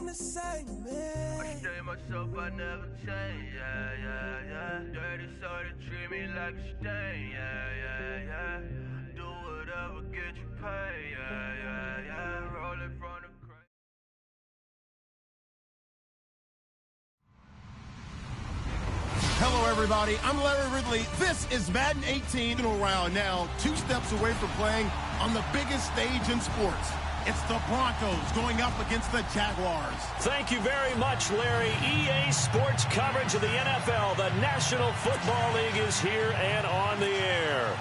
the same, man. I stay myself, I never change, yeah, yeah, yeah. Dirty soul to treat me like a stain, yeah, yeah, yeah. Do whatever, get you paid, yeah, yeah, yeah. Rolling from the crate. Hello, everybody. I'm Larry Ridley. This is Madden 18 round now, 2 steps away from playing on the biggest stage in sports. It's the Broncos going up against the Jaguars. Thank you very much, Larry. EA Sports coverage of the NFL. The National Football League is here and on the air.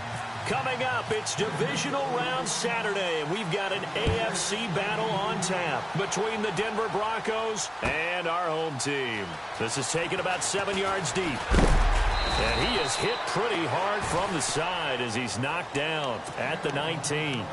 Coming up, it's Divisional Round Saturday, and we've got an AFC battle on tap between the Denver Broncos and our home team. This is taken about 7 yards deep. And he is hit pretty hard from the side as he's knocked down at the 19.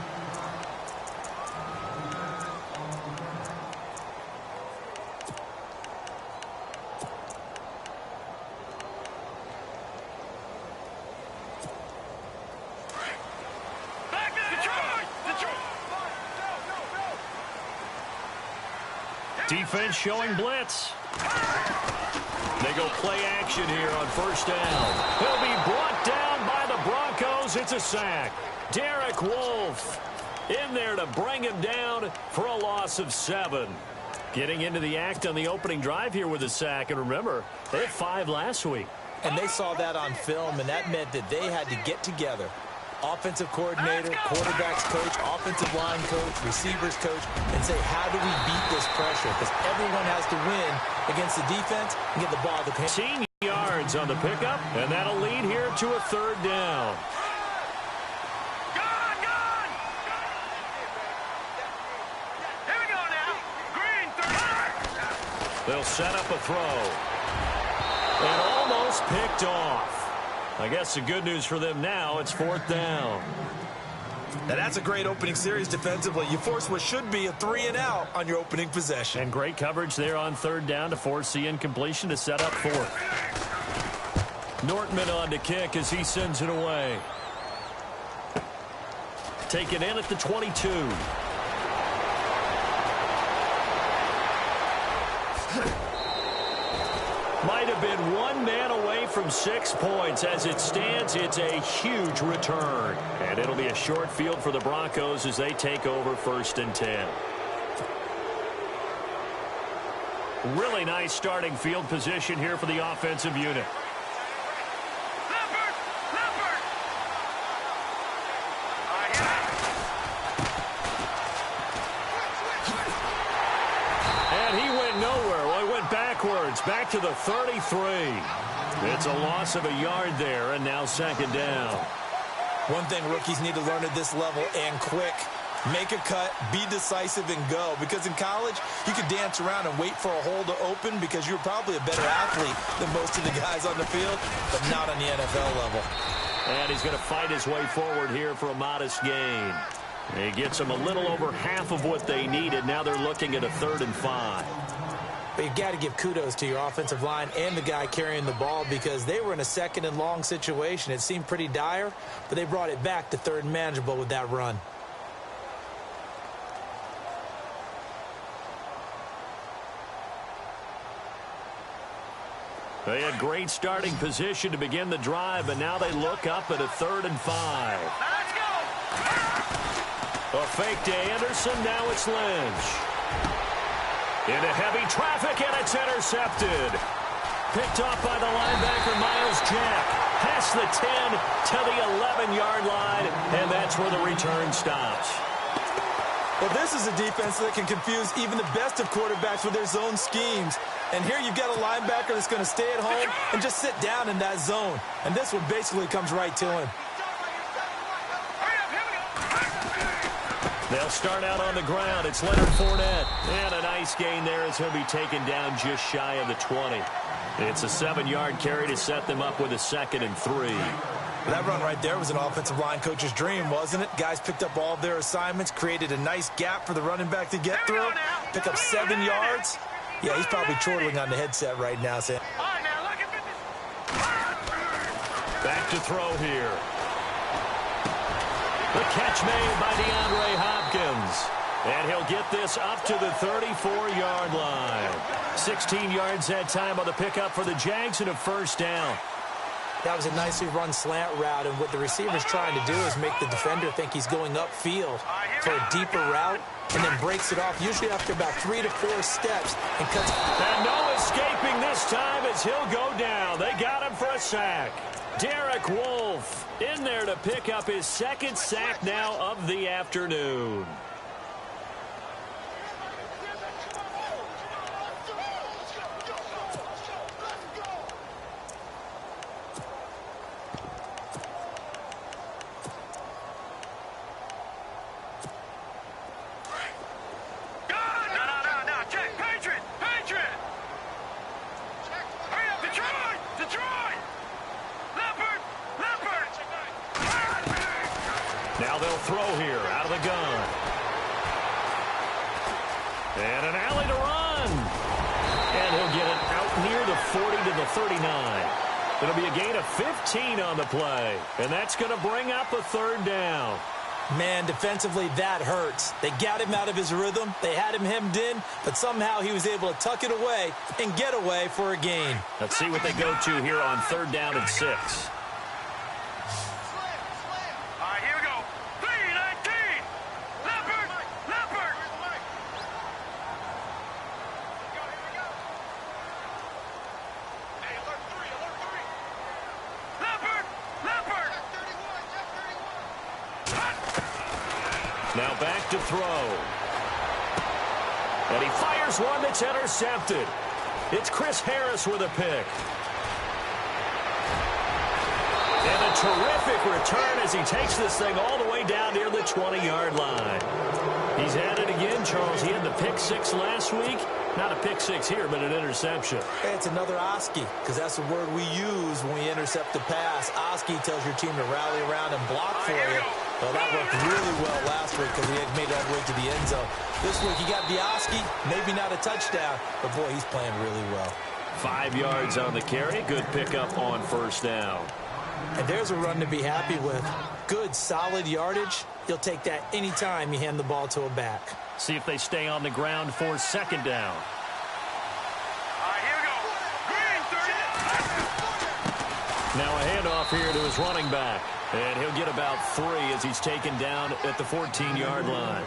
Defense showing blitz. They go play action here on first down. He'll be brought down by the Broncos. It's a sack. Derek Wolfe in there to bring him down for a loss of 7. Getting into the act on the opening drive here with a sack. And remember, they had 5 last week. And they saw that on film, and that meant that they had to get together. Offensive coordinator, quarterbacks coach, offensive line coach, receivers coach, and say, how do we beat this pressure? Because everyone has to win against the defense and get the ball to the 10 yards on the pickup, and that'll lead here to a 3rd down. Here we go now. Green 30. They'll set up a throw. And almost picked off. I guess the good news for them now, it's 4th down. Now that's a great opening series defensively. You force what should be a 3-and-out on your opening possession. And great coverage there on 3rd down to force the incompletion to set up 4th. Nortman on to kick as he sends it away. Taken in at the 22. Might have been 1 man away from 6 points. As it stands, it's a huge return. And it'll be a short field for the Broncos as they take over 1st and 10. Really nice starting field position here for the offensive unit. Back to the 33. It's a loss of a yard there, and now 2nd down. One thing rookies need to learn at this level, and quick. Make a cut, be decisive, and go. Because in college, you could dance around and wait for a hole to open because you're probably a better athlete than most of the guys on the field, but not on the NFL level. And he's going to fight his way forward here for a modest gain. He gets them a little over half of what they needed. Now they're looking at a 3rd and 5. But you've got to give kudos to your offensive line and the guy carrying the ball because they were in a 2nd and long situation. It seemed pretty dire, but they brought it back to 3rd and manageable with that run. They had great starting position to begin the drive, but now they look up at a 3rd and 5. Let's go. A fake to Anderson. Now it's Lynch. Into heavy traffic, and it's intercepted. Picked off by the linebacker, Miles Jack. Past the 10 to the 11-yard line, and that's where the return stops. Well, this is a defense that can confuse even the best of quarterbacks with their zone schemes. And here you've got a linebacker that's going to stay at home and just sit down in that zone. And this one basically comes right to him. They'll start out on the ground. It's Leonard Fournette. And a nice gain there as he'll be taken down just shy of the 20. It's a 7-yard carry to set them up with a 2nd and 3. That run right there was an offensive line coach's dream, wasn't it? Guys picked up all of their assignments, created a nice gap for the running back to get through, pick up 7 yards. Yeah, he's probably chortling on the headset right now, saying, back to throw here. The catch made by DeAndre Hopkins. And he'll get this up to the 34-yard line. 16 yards that time on the pickup for the Jags and a first down. That was a nicely run slant route, and what the receiver's trying to do is make the defender think he's going upfield for a deeper route, and then breaks it off, usually after about 3 to 4 steps, and cuts. And no escaping this time as he'll go down. They got him for a sack. Derek Wolfe in there to pick up his second sack now of the afternoon. Now they'll throw here out of the gun. And an alley to run. And he'll get it out near the 40 to the 39. It'll be a gain of 15 on the play. And that's going to bring up a third down. Man, defensively, that hurts. They got him out of his rhythm. They had him hemmed in, but somehow he was able to tuck it away and get away for a gain. Let's see what they go to here on third down and 6. Now back to throw. And he fires one that's intercepted. It's Chris Harris with a pick. And a terrific return as he takes this thing all the way down near the 20-yard line. He's at it again, Charles. He had the pick 6 last week. Not a pick 6 here, but an interception. Hey, it's another Oski, because that's the word we use when we intercept the pass. Oski tells your team to rally around and block for you. Well, that worked really well last week because he had made it all the way to the end zone. This week he got the Oski, maybe not a touchdown, but boy, he's playing really well. 5 yards on the carry. Good pickup on first down. And there's a run to be happy with. Good, solid yardage. You'll take that anytime you hand the ball to a back. See if they stay on the ground for second down. Here we go. Now a handoff here to his running back. And he'll get about 3 as he's taken down at the 14-yard line.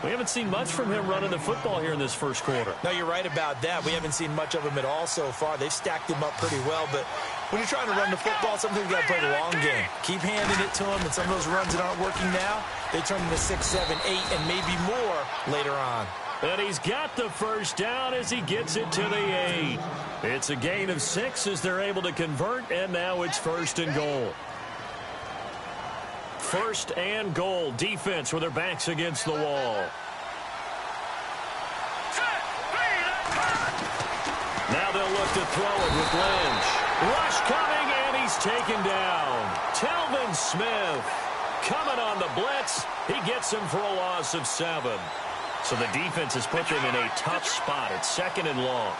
We haven't seen much from him running the football here in this first quarter. No, you're right about that. We haven't seen much of him at all so far. They've stacked him up pretty well, but when you're trying to run the football, sometimes you got to play the long game. Keep handing it to him, and some of those runs that aren't working now, they turn into 6, 7, 8, and maybe more later on. And he's got the first down as he gets it to the 8. It's a gain of 6 as they're able to convert, and now it's first and goal. First and goal. Defense with their backs against the wall. Now they'll look to throw it with Lynch. Rush coming, and he's taken down. Telvin Smith coming on the blitz. He gets him for a loss of 7. So the defense has put them in a tough spot. It's second and long.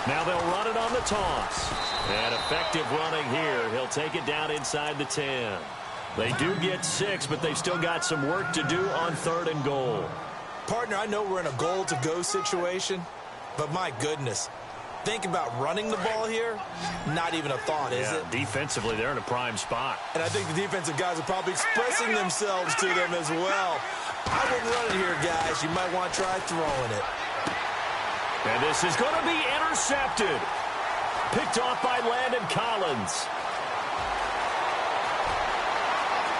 Now they'll run it on the toss. And effective running here. He'll take it down inside the 10. They do get 6, but they've still got some work to do on third and goal. Partner, I know we're in a goal-to-go situation, but my goodness. Think about running the ball here. Not even a thought, is it? Defensively, they're in a prime spot. And I think the defensive guys are probably expressing themselves to them as well. I wouldn't run it here, guys. You might want to try throwing it. And this is going to be intercepted. Picked off by Landon Collins.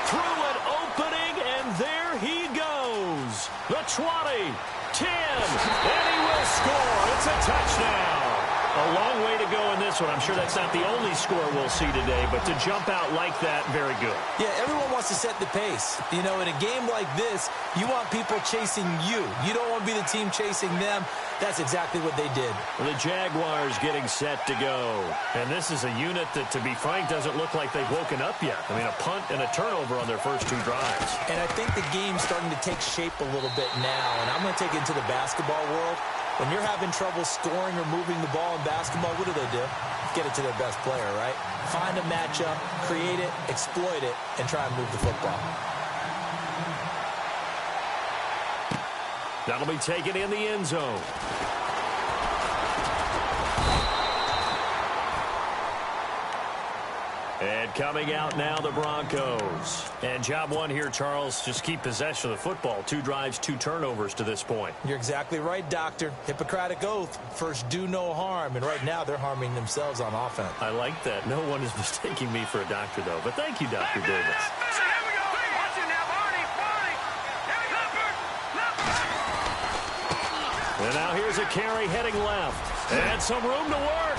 Through an opening, and there he goes. The 20, 10, and he will score. It's a touchdown. A long way to go in this one. I'm sure that's not the only score we'll see today, but to jump out like that, very good. Yeah, everyone wants to set the pace. You know, in a game like this, you want people chasing you. You don't want to be the team chasing them. That's exactly what they did. The Jaguars getting set to go. And this is a unit that, to be frank, doesn't look like they've woken up yet. I mean, a punt and a turnover on their first 2 drives. And I think the game's starting to take shape a little bit now. And I'm going to take it into the basketball world. When you're having trouble scoring or moving the ball in basketball, what do? Get it to their best player, right? Find a matchup, create it, exploit it, and try and move the football. That'll be taken in the end zone. And coming out now, the Broncos. And job one here, Charles, just keep possession of the football. 2 drives, 2 turnovers to this point. You're exactly right, Doctor. Hippocratic oath. First, do no harm. And right now, they're harming themselves on offense. I like that. No one is mistaking me for a doctor, though. But thank you, Dr. Davis. And now here's a carry heading left. And some room to work.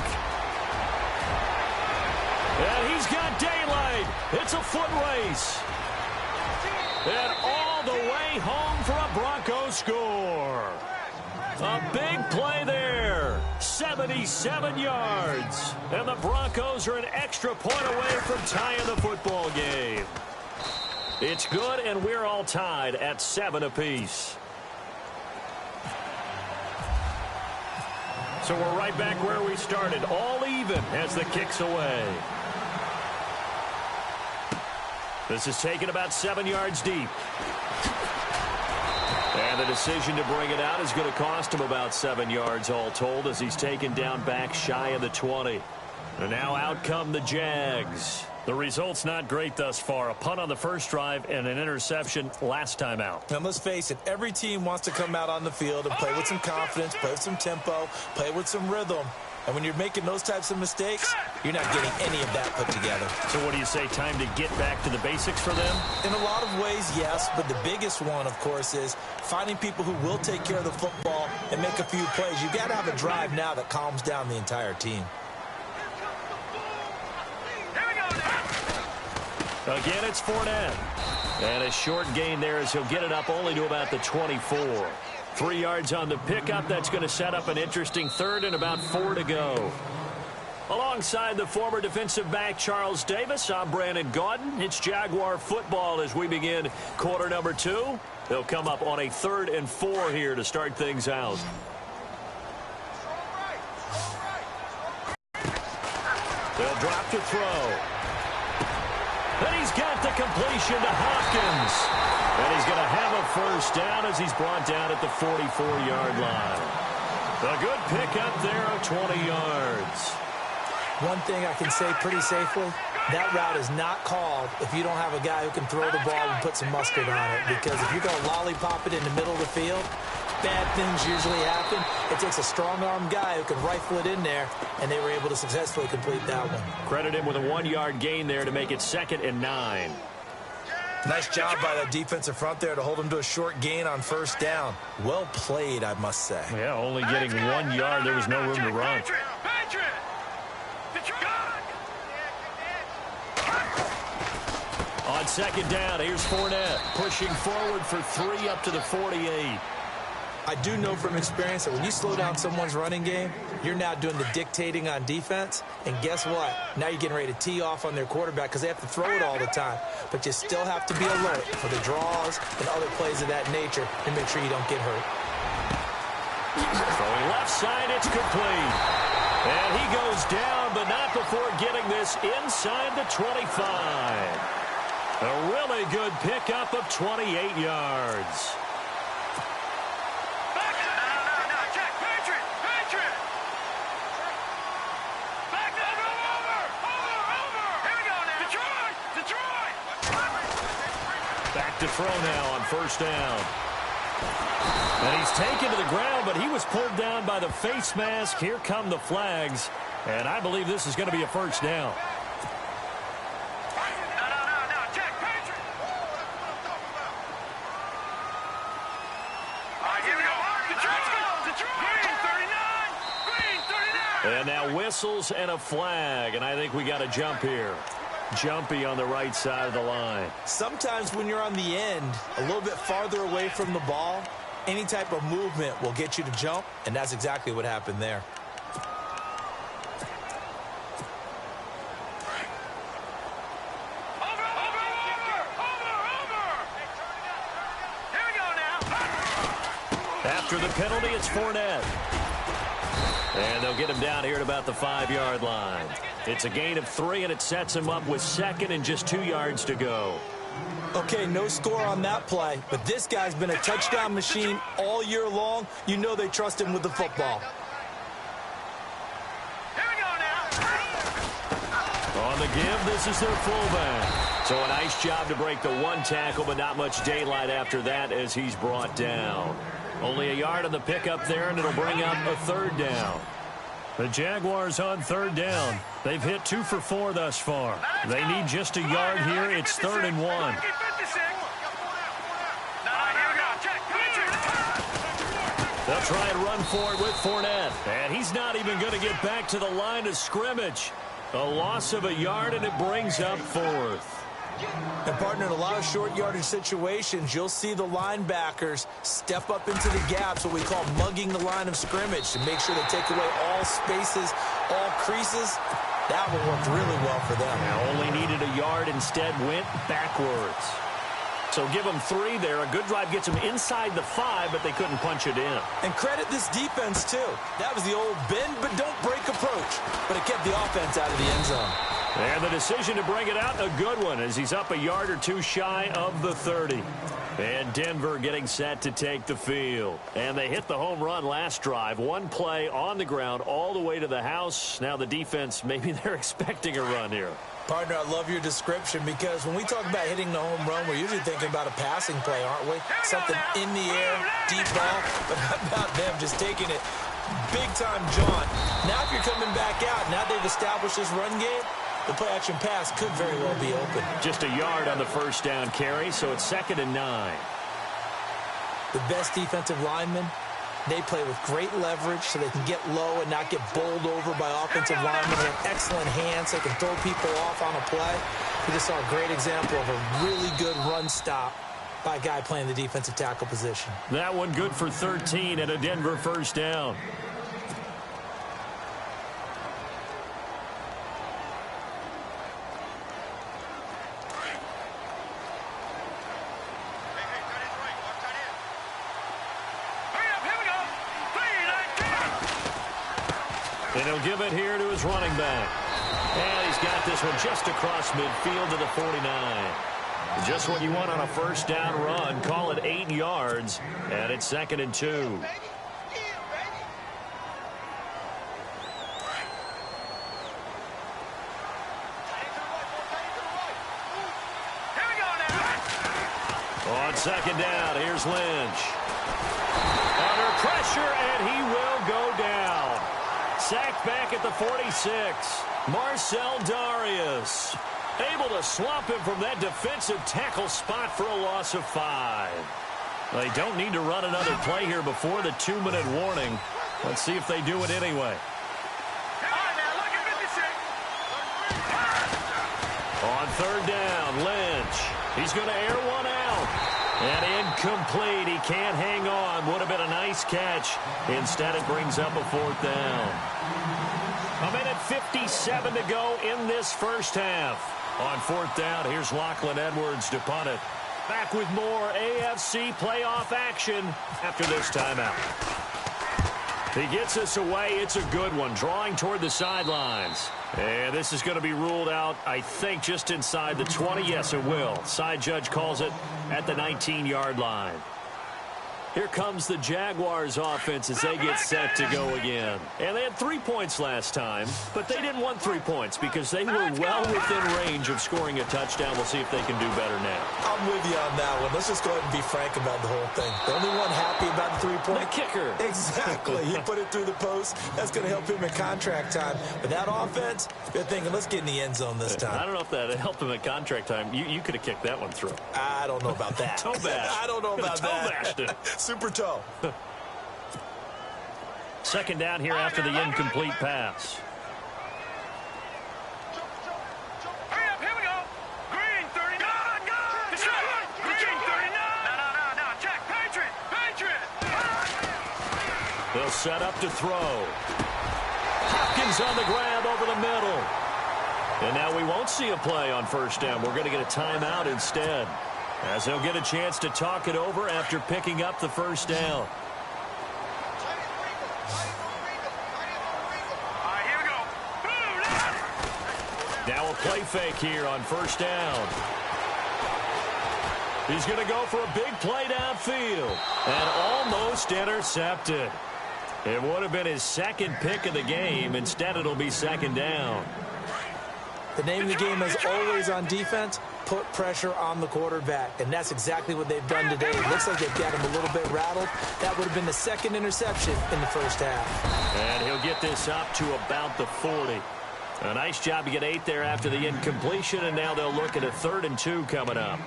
And he's got daylight. It's a foot race. And all the way home for a Broncos score. A big play there. 77 yards. And the Broncos are an extra point away from tying the football game. It's good, and we're all tied at 7 apiece. So we're right back where we started, all even as the kick's away. This is taken about 7 yards deep. And the decision to bring it out is going to cost him about 7 yards all told as he's taken down back shy of the 20. And now out come the Jags. The result's not great thus far. A punt on the first drive and an interception last time out. And let's face it, every team wants to come out on the field and play with some confidence, play with some tempo, play with some rhythm. And when you're making those types of mistakes, you're not getting any of that put together. So what do you say, time to get back to the basics for them? In a lot of ways, yes, but the biggest one, of course, is finding people who will take care of the football and make a few plays. You've got to have a drive now that calms down the entire team. Again, it's Fournette. And a short gain there as he'll get it up only to about the 24. 3 yards on the pickup. That's going to set up an interesting third and about 4 to go. Alongside the former defensive back Charles Davis, I'm Brandon Gaudin. It's Jaguar football as we begin quarter number 2. They'll come up on a 3rd and 4 here to start things out. They'll drop to throw. And he's got the completion to Hopkins. And he's going to have a first down as he's brought down at the 44-yard line. A good pickup there of 20 yards. One thing I can say pretty safely, that route is not called if you don't have a guy who can throw the ball and put some mustard on it. Because if you're going to lollipop it in the middle of the field, bad things usually happen. It takes a strong-arm guy who can rifle it in there, and they were able to successfully complete that one. Credit him with a 1-yard gain there to make it 2nd and 9. Nice job by that defensive front there to hold him to a short gain on first down. Well played, I must say. Yeah, only getting 1 yard. There was no room to run. On 2nd down, here's Fournette pushing forward for 3 up to the 48. I do know from experience that when you slow down someone's running game, you're now doing the dictating on defense. And guess what? Now you're getting ready to tee off on their quarterback because they have to throw it all the time. But you still have to be alert for the draws and other plays of that nature and make sure you don't get hurt. Throwing left side, it's complete. And he goes down, but not before getting this inside the 25. A really good pickup of 28 yards. Back to throw now on first down. And he's taken to the ground, but he was pulled down by the face mask. Here come the flags. And I believe this is going to be a first down. And now whistles and a flag. And I think we got a jump here. Jumpy on the right side of the line. Sometimes when you're on the end, a little bit farther away from the ball, any type of movement will get you to jump, and that's exactly what happened there. After the penalty, it's Fournette. And they'll get him down here at about the 5-yard line. It's a gain of 3, and it sets him up with 2nd and just 2 yards to go. Okay, no score on that play, but this guy's been a touchdown machine all year long. You know they trust him with the football. Here we go now. On the give, this is their fullback. So a nice job to break the 1 tackle, but not much daylight after that as he's brought down. Only a yard on the pickup there, and it'll bring up a 3rd down. The Jaguars on 3rd down. They've hit 2 for 4 thus far. They need just a yard here. It's 3rd and 1. They'll try and run for it with Fournette. And he's not even going to get back to the line of scrimmage. A loss of a yard, and it brings up 4th. And, partner, in a lot of short yardage situations, you'll see the linebackers step up into the gaps, what we call mugging the line of scrimmage, to make sure they take away all spaces, all creases. That one worked really well for them. Now only needed a yard, instead went backwards. So give them 3 there. A good drive gets them inside the 5, but they couldn't punch it in. And credit this defense, too. That was the old bend but don't break approach, but it kept the offense out of the end zone. And the decision to bring it out, a good one, as he's up a yard or 2 shy of the 30. And Denver getting set to take the field. And they hit the home run last drive. 1 play on the ground all the way to the house. Now the defense, maybe they're expecting a run here. Partner, I love your description, because when we talk about hitting the home run, we're usually thinking about a passing play, aren't we? Something in the air, deep ball. But how about them just taking it big-time jaunt? Now if you're coming back out, now they've established this run game, the play-action pass could very well be open. Just a yard on the 1st down carry, so it's 2nd and 9. The best defensive linemen, they play with great leverage so they can get low and not get bowled over by offensive linemen. They have excellent hands. They can throw people off on a play. We just saw a great example of a really good run stop by a guy playing the defensive tackle position. That one good for 13 and a Denver 1st down. And he'll give it here to his running back. And he's got this one just across midfield to the 49. Just what you want on a 1st down run. Call it 8 yards. And it's 2nd and 2. Here we go now. On 2nd down, here's Lynch. Under pressure, and he will go down. Sacked back at the 46. Marcel Darius able to swamp him from that defensive tackle spot for a loss of 5. They don't need to run another play here before the 2-minute warning. Let's see if they do it anyway. On 3rd down, Lynch. He's going to air one out. And incomplete. He can't hang on. Would have been a nice catch. Instead, it brings up a 4th down. A minute 57 to go in this 1st half. On 4th down, here's Lachlan Edwards to punt it. Back with more AFC playoff action after this timeout. He gets us away. It's a good one. Drawing toward the sidelines. And this is going to be ruled out, I think, just inside the 20. Yes, it will. Side judge calls it at the 19-yard line. Here comes the Jaguars offense as they get set to go again. And they had 3 points last time, but they didn't want 3 points because they were well within range of scoring a touchdown. We'll see if they can do better now. I'm with you on that one. Let's just go ahead and be frank about the whole thing. The only one happy about the 3-point? The kicker. Exactly. He put it through the post. That's going to help him in contract time. But that offense, they're thinking, let's get in the end zone this time. I don't know if that helped him at contract time. You could have kicked that one through. I don't know about that. Toe bash. I don't know about that. Toe bashed it. Super toe. 2nd down here after the incomplete pass. Hurry up, here we go. Green 39. That's right. Green 39. No. Check. Patriot. They'll set up to throw. Hopkins on the grab over the middle. And now we won't see a play on 1st down. We're going to get a timeout instead, as they'll get a chance to talk it over after picking up the 1st down. play fake here on first down. He's going to go for a big play downfield and almost intercepted. It would have been his second pick of the game. Instead, it'll be second down. The name of the game is always on defense, put pressure on the quarterback. And that's exactly what they've done today. It looks like they've got him a little bit rattled. That would have been the second interception in the first half. And he'll get this up to about the 40. A nice job to get 8 there after the incompletion, and now they'll look at a 3rd and 2 coming up.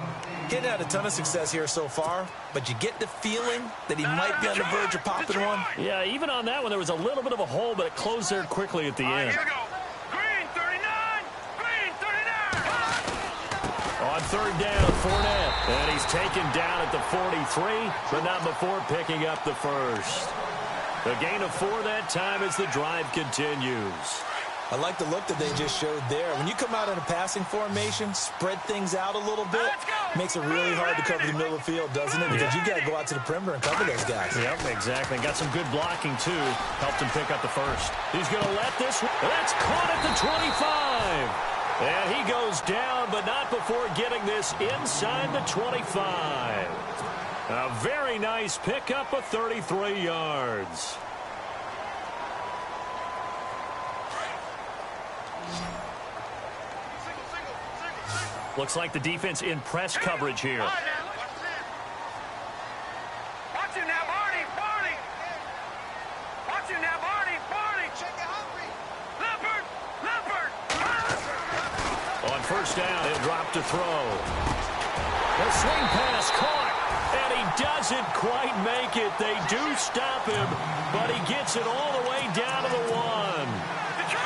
Getting had a ton of success here so far, but you get the feeling that he might be on the verge of popping one. Yeah, even on that one, there was a little bit of a hole, but it closed there quickly at the end. Here we go. Green 39. Green 39. On 3rd down, Fournette. And he's taken down at the 43, but not before picking up the first. A gain of 4 that time as the drive continues. I like the look that they just showed there. When you come out in a passing formation, spread things out a little bit, makes it really hard to cover the middle of the field, doesn't it? Because you got to go out to the perimeter and cover those guys. Yep, exactly. Got some good blocking, too. Helped him pick up the first. He's going to let this one. That's caught at the 25. And he goes down, but not before getting this inside the 25. A very nice pickup of 33 yards. Looks like the defense in press coverage here. Watch him now, Barney. Barney. Watch him now, Barney. Barney. Leopard. Leopard. On first down, he'll drop to throw. The swing pass caught, and he doesn't quite make it. They do stop him, but he gets it all the way down to the 1.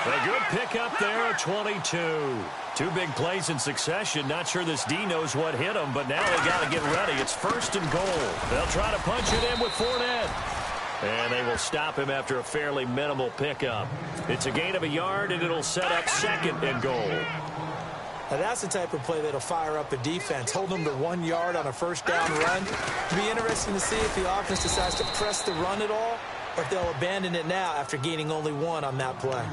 A good pickup there at 22. 2 big plays in succession. Not sure this D knows what hit him, but now they got to get ready. It's 1st and goal. They'll try to punch it in with Fournette. And they will stop him after a fairly minimal pickup. It's a gain of 1 yard, and it'll set up 2nd and goal. Now that's the type of play that'll fire up a defense. Hold them to 1 yard on a first down run. It'll be interesting to see if the offense decides to press the run at all, or if they'll abandon it now after gaining only 1 on that play.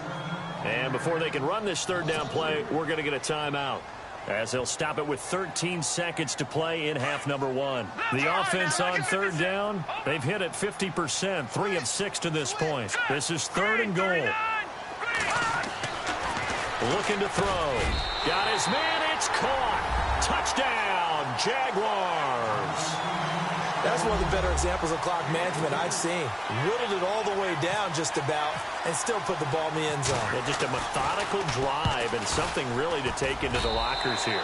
And before they can run this 3rd down play, we're going to get a timeout, as they'll stop it with 13 seconds to play in half number 1. The offense on 3rd down, they've hit it 50%, 3 of 6 to this point. This is 3rd and goal. Looking to throw. Got his man, it's caught. Touchdown, Jaguars. That's one of the better examples of clock management I've seen. Whittled it all the way down just about and still put the ball in the end zone. Yeah, just a methodical drive and something really to take into the lockers here.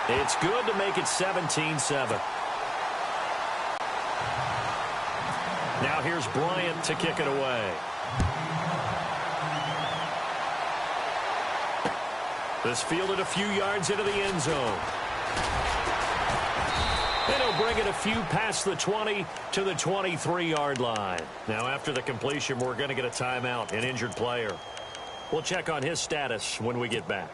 It's good to make it 17-7. Now here's Bryant to kick it away. This fielded a few yards into the end zone. And he'll bring it a few past the 20 to the 23-yard line. Now, after the completion, we're going to get a timeout, an injured player. We'll check on his status when we get back.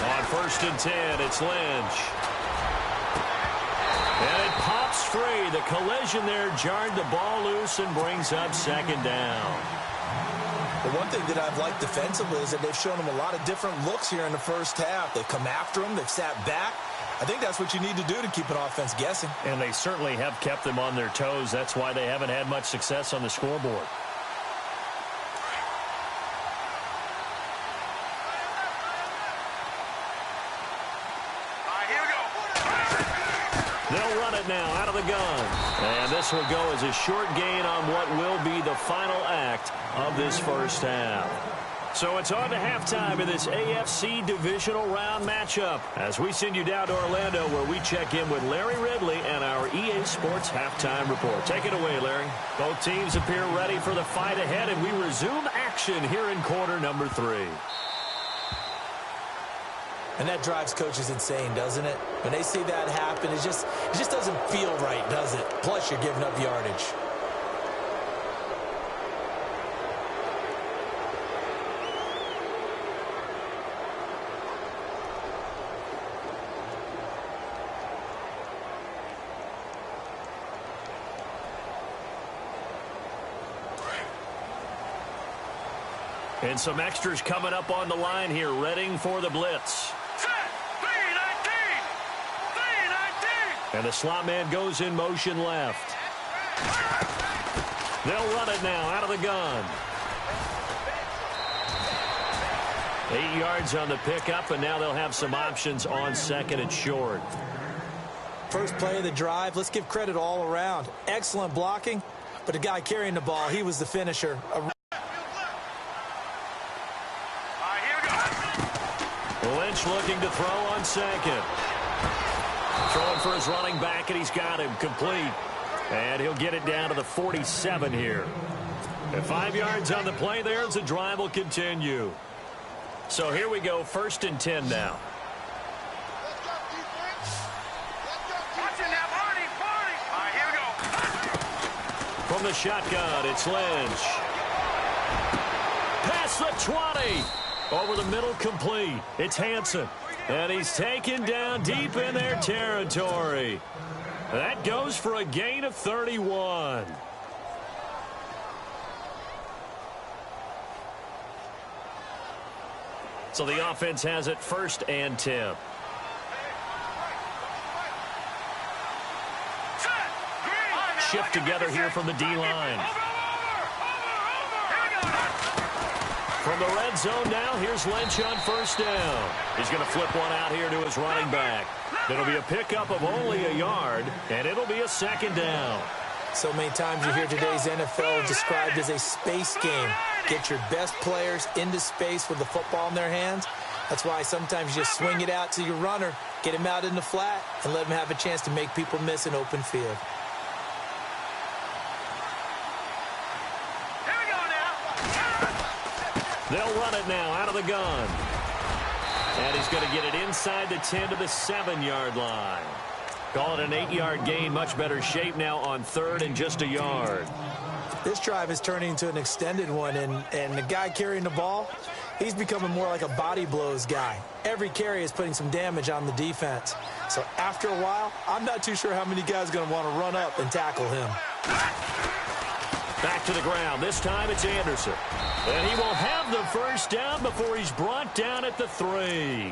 On 1st and 10, it's Lynch. And it pops free. The collision there jarred the ball loose and brings up 2nd down. The one thing that I've liked defensively is that they've shown him a lot of different looks here in the first half. They've come after him. They've sat back. I think that's what you need to do to keep an offense guessing. And they certainly have kept them on their toes. That's why they haven't had much success on the scoreboard. They'll run it now out of the gun. And this will go as a short gain on what will be the final act of this first half. So it's on to halftime in this AFC divisional round matchup as we send you down to Orlando where we check in with Larry Ridley and our EA Sports halftime report. Take it away, Larry. Both teams appear ready for the fight ahead, and we resume action here in quarter number 3. And that drives coaches insane, doesn't it? When they see that happen, it just doesn't feel right, does it? Plus, you're giving up yardage. And some extras coming up on the line here, readying for the blitz. Set. 319. 319. And the slot man goes in motion left. They'll run it now out of the gun. 8 yards on the pickup, and now they'll have some options on second and short. First play of the drive, let's give credit all around. Excellent blocking, but the guy carrying the ball, he was the finisher. Lynch looking to throw on second. Throwing for his running back, and he's got him complete. And he'll get it down to the 47 here. And 5 yards on the play there as the drive will continue. So here we go, 1st and 10 now. From the shotgun, it's Lynch. Past the 20. Over the middle, complete. It's Hansen. And he's taken down deep in their territory. That goes for a gain of 31. So the offense has it 1st and 10. Shift together here from the D-line. From the red zone now, here's Lynch on 1st down. He's going to flip one out here to his running back. It'll be a pickup of only a yard, and it'll be a 2nd down. So many times you hear today's NFL described as a space game. Get your best players into space with the football in their hands. That's why sometimes you just swing it out to your runner, get him out in the flat, and let him have a chance to make people miss an open field. They'll run it now out of the gun. And he's going to get it inside the 10 to the 7-yard line. Call it an 8-yard gain. Much better shape now on 3rd and just a yard. This drive is turning into an extended one, and the guy carrying the ball, he's becoming more like a body blows guy. Every carry is putting some damage on the defense. So after a while, I'm not too sure how many guys are going to want to run up and tackle him. Back to the ground. This time it's Anderson. And he will have the 1st down before he's brought down at the 3.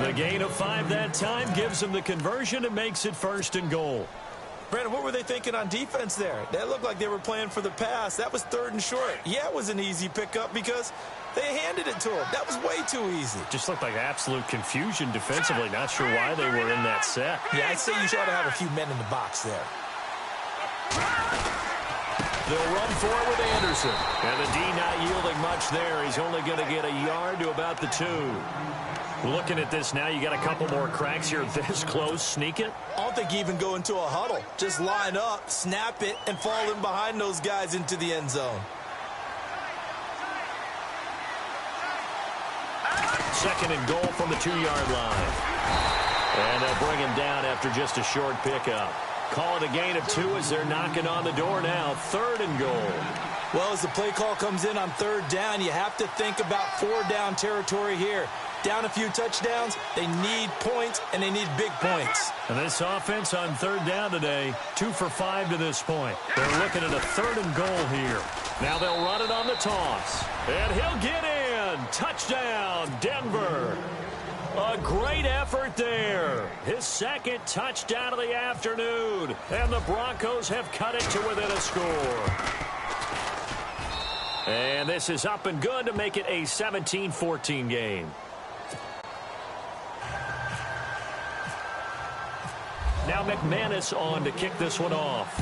The gain of 5 that time gives him the conversion and makes it 1st and goal. Brandon, what were they thinking on defense there? That looked like they were playing for the pass. That was 3rd and short. Yeah, it was an easy pickup because they handed it to him. That was way too easy. Just looked like absolute confusion defensively. Not sure why they were in that set. Yeah, I'd say you should have a few men in the box there. They'll run for it with Anderson. And the D not yielding much there. He's only going to get a yard to about the 2. Looking at this now, you got a couple more cracks here this close. Sneak it? I don't think you even go into a huddle. Just line up, snap it, and fall in behind those guys into the end zone. 2nd and goal from the 2-yard line. And they'll bring him down after just a short pickup. Call it a gain of 2 as they're knocking on the door now. 3rd and goal. Well, as the play call comes in on 3rd down, you have to think about 4-down territory here. Down a few touchdowns, they need points, and they need big points. And this offense on 3rd down today, 2 for 5 to this point. They're looking at a 3rd and goal here. Now they'll run it on the toss. And he'll get in. Touchdown, Denver. A great effort there. His 2nd touchdown of the afternoon. And the Broncos have cut it to within a score. And this is up and good to make it a 17-14 game. Now McManus on to kick this one off.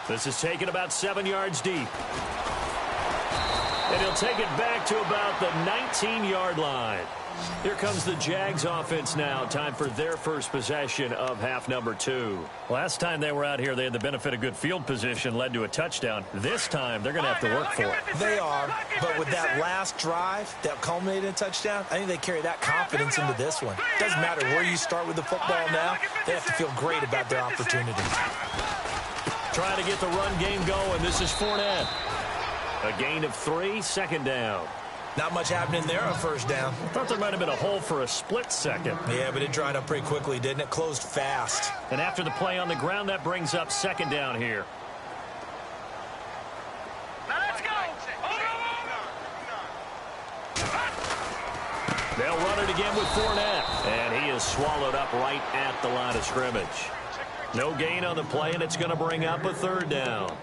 This is taken about 7 yards deep. And he'll take it back to about the 19-yard line. Here comes the Jags offense now. Time for their first possession of half number 2. Last time they were out here, they had the benefit of good field position, led to a touchdown. This time, they're going to have to work for it. They are, but with that last drive that culminated in a touchdown, I think they carry that confidence into this one. Doesn't matter where you start with the football now, they have to feel great about their opportunity. Trying to get the run game going. This is Fournette. A gain of 3, 2nd down. Not much happening there on 1st down. I thought there might have been a hole for a split second. Yeah, but it dried up pretty quickly, didn't it? Closed fast. And after the play on the ground, that brings up 2nd down here. They'll run it again with Fournette. And he is swallowed up right at the line of scrimmage. No gain on the play, and it's going to bring up a third down.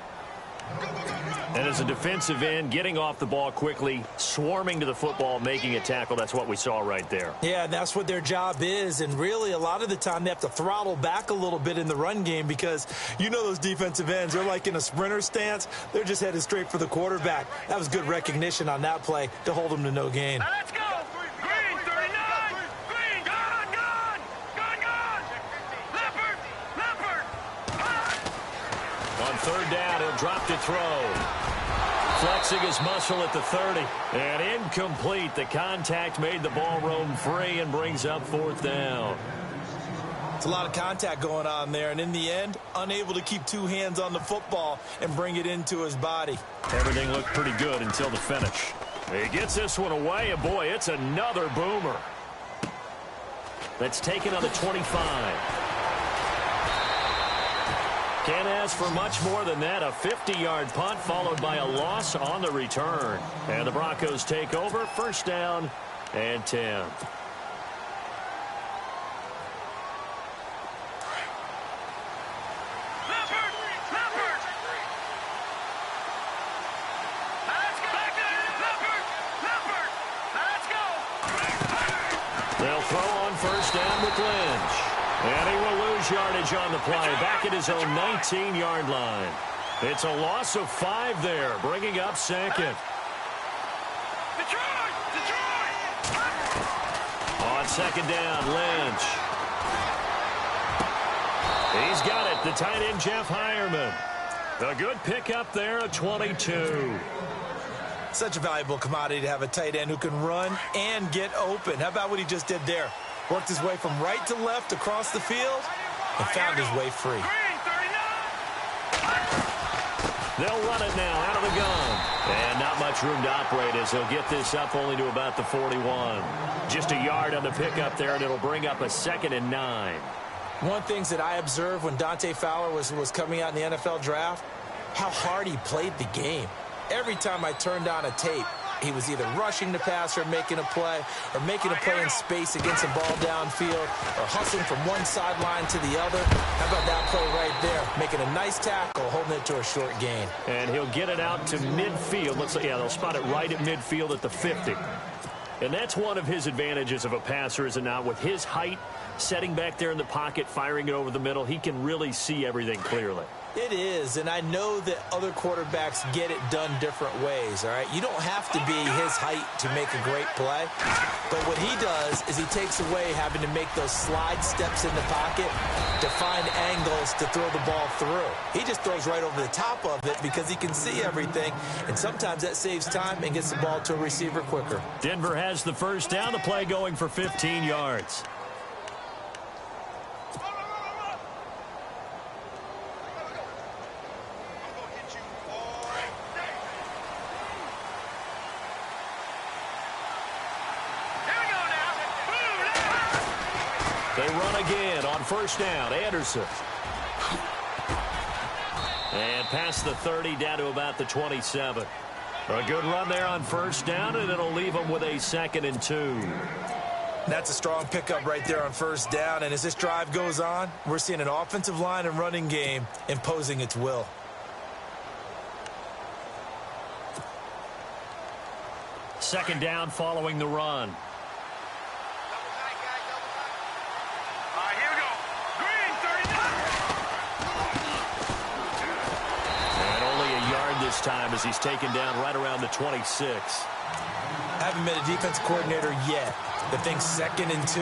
And as a defensive end, getting off the ball quickly, swarming to the football, making a tackle, that's what we saw right there. Yeah, that's what their job is. And really, a lot of the time, they have to throttle back a little bit in the run game because you know those defensive ends, they're like in a sprinter stance. They're just headed straight for the quarterback. That was good recognition on that play to hold them to no gain. Now let's go. Green, 39. Green, gone. Leopard. On third down, he'll drop to throw. Flexing his muscle at the 30. And incomplete. The contact made the ball roam free and brings up fourth down. It's a lot of contact going on there, and in the end, unable to keep two hands on the football and bring it into his body. Everything looked pretty good until the finish. He gets this one away, and boy, it's another boomer. That's taken on the 25. Can't ask for much more than that. A 50-yard punt followed by a loss on the return. And the Broncos take over. First down and 10. They'll throw on first down with Lynch. And he will lose yardage on the play, back at his own 19-yard line. It's a loss of 5 there, bringing up second. Detroit! On second down, Lynch. He's got it, the tight end, Jeff Heuerman. A good pickup there at 22. Such a valuable commodity to have a tight end who can run and get open. How about what he just did there? Worked his way from right to left across the field and found his way free. They'll run it now out of the gun. And not much room to operate as they'll get this up only to about the 41. Just a yard on the pickup there, and it'll bring up a 2nd and 9. One of the things that I observed when Dante Fowler was coming out in the NFL draft, how hard he played the game. Every time I turned on a tape, he was either rushing the passer, making a play, or making a play in space against a ball downfield, or hustling from one sideline to the other. How about that play right there? Making a nice tackle, holding it to a short gain. And he'll get it out to midfield. Looks like, yeah, they'll spot it right at midfield at the 50. And that's one of his advantages of a passer, is it not? With his height, setting back there in the pocket, firing it over the middle, he can really see everything clearly. It is, and I know that other quarterbacks get it done different ways, all right? You don't have to be his height to make a great play, but what he does is he takes away having to make those slide steps in the pocket to find angles to throw the ball through. He just throws right over the top of it because he can see everything, and sometimes that saves time and gets the ball to a receiver quicker. Denver has the first down, the play going for 15 yards. They run again on first down. Anderson. And past the 30, down to about the 27. A good run there on first down, and it'll leave them with a 2nd and 2. That's a strong pickup right there on first down, and as this drive goes on, we're seeing an offensive line and running game imposing its will. Second down following the run. This time as he's taken down right around the 26. Haven't been a defensive coordinator yet, but think 2nd and 2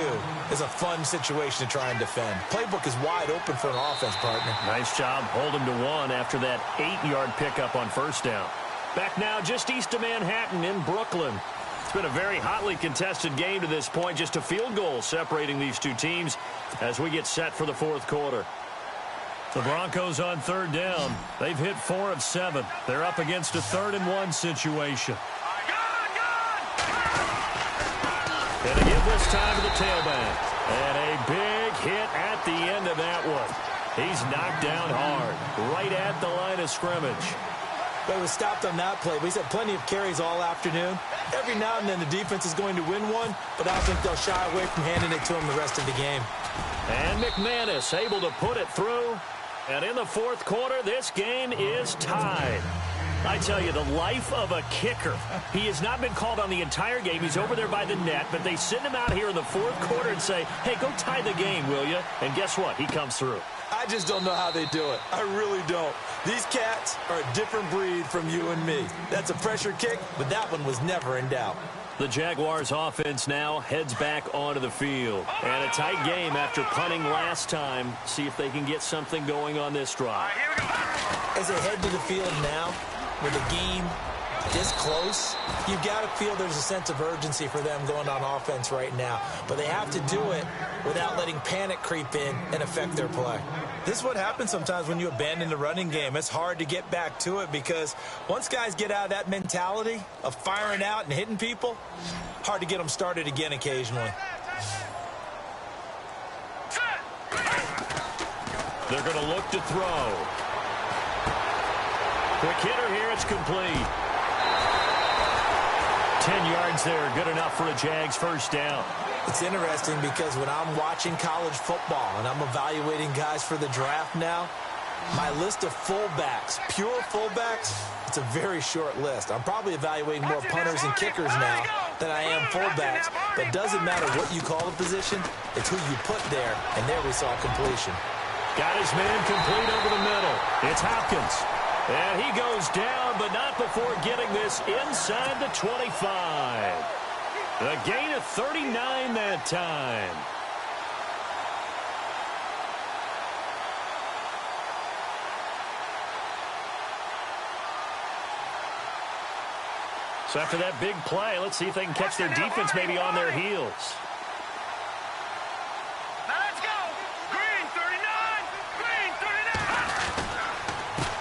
is a fun situation to try and defend. Playbook is wide open for an offense, partner. Nice job holding to 1 after that 8-yard pickup on first down. Back now just east of Manhattan in Brooklyn. It's been a very hotly contested game to this point. Just a field goal separating these two teams as we get set for the fourth quarter. The Broncos on third down. They've hit 4 of 7. They're up against a 3rd and 1 situation. And again this time to the tailback. And a big hit at the end of that one. He's knocked down hard, right at the line of scrimmage. But it was stopped on that play. But he's had plenty of carries all afternoon. Every now and then the defense is going to win one, but I don't think they'll shy away from handing it to him the rest of the game. And McManus able to put it through. And in the fourth quarter, this game is tied. I tell you, the life of a kicker. He has not been called on the entire game. He's over there by the net, but they send him out here in the fourth quarter and say, hey, go tie the game, will you? And guess what? He comes through. I just don't know how they do it. I really don't. These cats are a different breed from you and me. That's a pressure kick, but that one was never in doubt. The Jaguars offense now heads back onto the field. And a tight game after punting last time. See if they can get something going on this drive. As they head to the field now, with the game this close, you've got to feel there's a sense of urgency for them going on offense right now. But they have to do it without letting panic creep in and affect their play. This is what happens sometimes when you abandon the running game. It's hard to get back to it because once guys get out of that mentality of firing out and hitting people, hard to get them started again occasionally. They're going to look to throw. Quick hitter here, it's complete. 10 yards there, good enough for a Jags first down. It's interesting because when I'm watching college football and I'm evaluating guys for the draft now, my list of fullbacks, pure fullbacks, it's a very short list. I'm probably evaluating more punters and kickers now than I am fullbacks, but it doesn't matter what you call the position, it's who you put there, and there we saw completion. Got his man complete over the middle. It's Hopkins. And he goes down, but not before getting this inside the 25. A gain of 39 that time. So after that big play, let's see if they can catch their defense maybe on their heels.